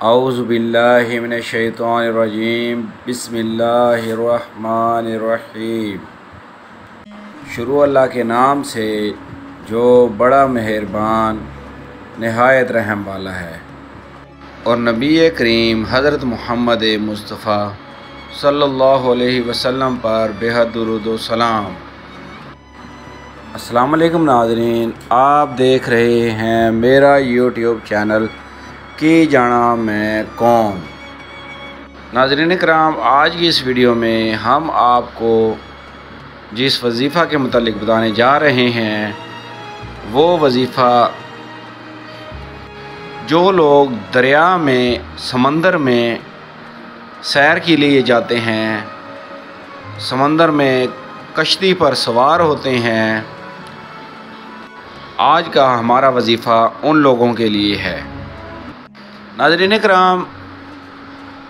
اعوذ باللہ من الشیطان الرجیم بسم اللہ الرحمن الرحیم۔ شروع اللہ کے نام سے جو بڑا مہربان نہایت رحم والا ہے، اور نبی کریم حضرت محمد مصطفیٰ صلی اللہ علیہ وسلم پر بے حد درود و سلام۔ السلام علیکم ناظرین، آپ دیکھ رہے ہیں میرا یوٹیوب چینل کی جانا میں کون۔ ناظرین کرام، آج کی اس ویڈیو میں ہم آپ کو جس وظیفہ کے متعلق بتانے جا رہے ہیں وہ وظیفہ جو لوگ دریا میں، سمندر میں سیر کے لیے جاتے ہیں، سمندر میں کشتی پر سوار ہوتے ہیں، آج کا ہمارا وظیفہ ان لوگوں کے لیے ہے۔ ناظرین کرام،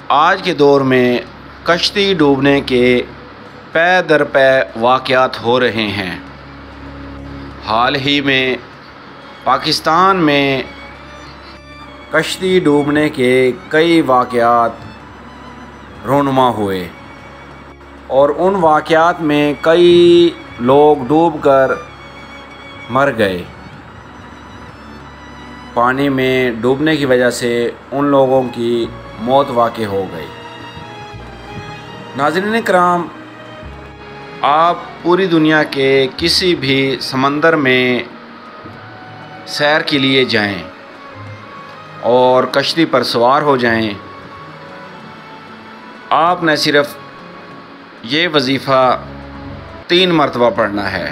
آج کے دور میں کشتی ڈوبنے کے پے در پے واقعات ہو رہے ہیں۔ حال ہی میں پاکستان میں کشتی ڈوبنے کے کئی واقعات رونما ہوئے، اور ان واقعات میں کئی لوگ ڈوب کر مر گئے۔ پانی میں ڈوبنے کی وجہ سے ان لوگوں کی موت واقع ہو گئی۔ ناظرین کرام، آپ پوری دنیا کے کسی بھی سمندر میں سیر کے لیے جائیں اور کشتی پر سوار ہو جائیں، آپ نے صرف یہ وظیفہ 3 مرتبہ پڑھنا ہے۔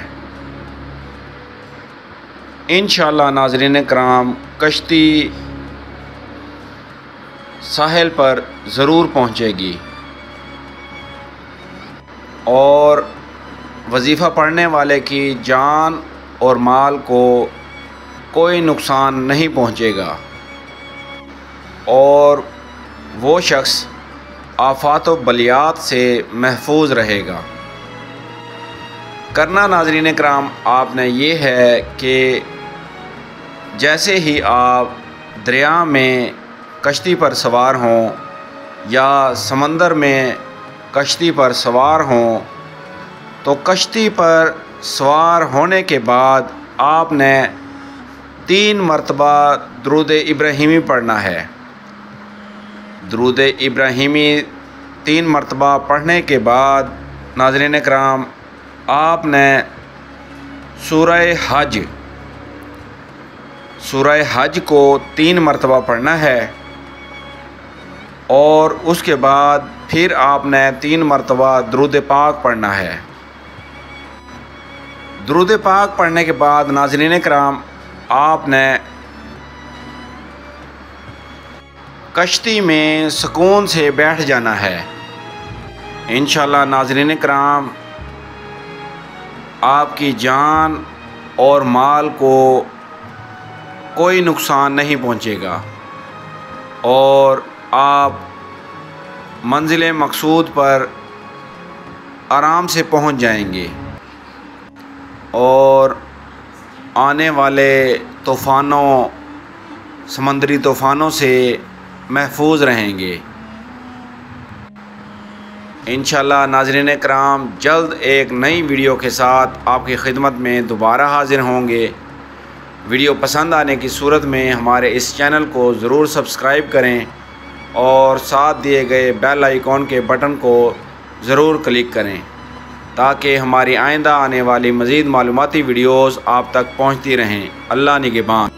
انشاءاللہ ناظرین کرام، کشتی ساحل پر ضرور پہنچے گی، اور وظیفہ پڑھنے والے کی جان اور مال کو کوئی نقصان نہیں پہنچے گا، اور وہ شخص آفات و بلیات سے محفوظ رہے گا۔ کرنا ناظرین کرام آپ نے یہ ہے کہ جیسے ہی آپ دریا میں کشتی پر سوار ہوں یا سمندر میں کشتی پر سوار ہوں، تو کشتی پر سوار ہونے کے بعد آپ نے 3 مرتبہ درود ابراہیمی پڑھنا ہے۔ درود ابراہیمی 3 مرتبہ پڑھنے کے بعد ناظرین کرام آپ نے سورہ حج کو 3 مرتبہ پڑھنا ہے، اور اس کے بعد پھر آپ نے 3 مرتبہ درود پاک پڑھنا ہے۔ درود پاک پڑھنے کے بعد ناظرین کرام آپ نے کشتی میں سکون سے بیٹھ جانا ہے۔ انشاءاللہ ناظرین کرام، آپ کی جان اور مال کو کوئی نقصان نہیں پہنچے گا، اور آپ منزل مقصود پر آرام سے پہنچ جائیں گے، اور آنے والے طوفانوں، سمندری طوفانوں سے محفوظ رہیں گے۔ انشاءاللہ ناظرین کرام، جلد ایک نئی ویڈیو کے ساتھ آپ کی خدمت میں دوبارہ حاضر ہوں گے۔ ویڈیو پسند آنے کی صورت میں ہمارے اس چینل کو ضرور سبسکرائب کریں، اور ساتھ دیے گئے بیل آئیکن کے بٹن کو ضرور کلک کریں، تاکہ ہماری آئندہ آنے والی مزید معلوماتی ویڈیوز آپ تک پہنچتی رہیں۔ اللہ نگہبان۔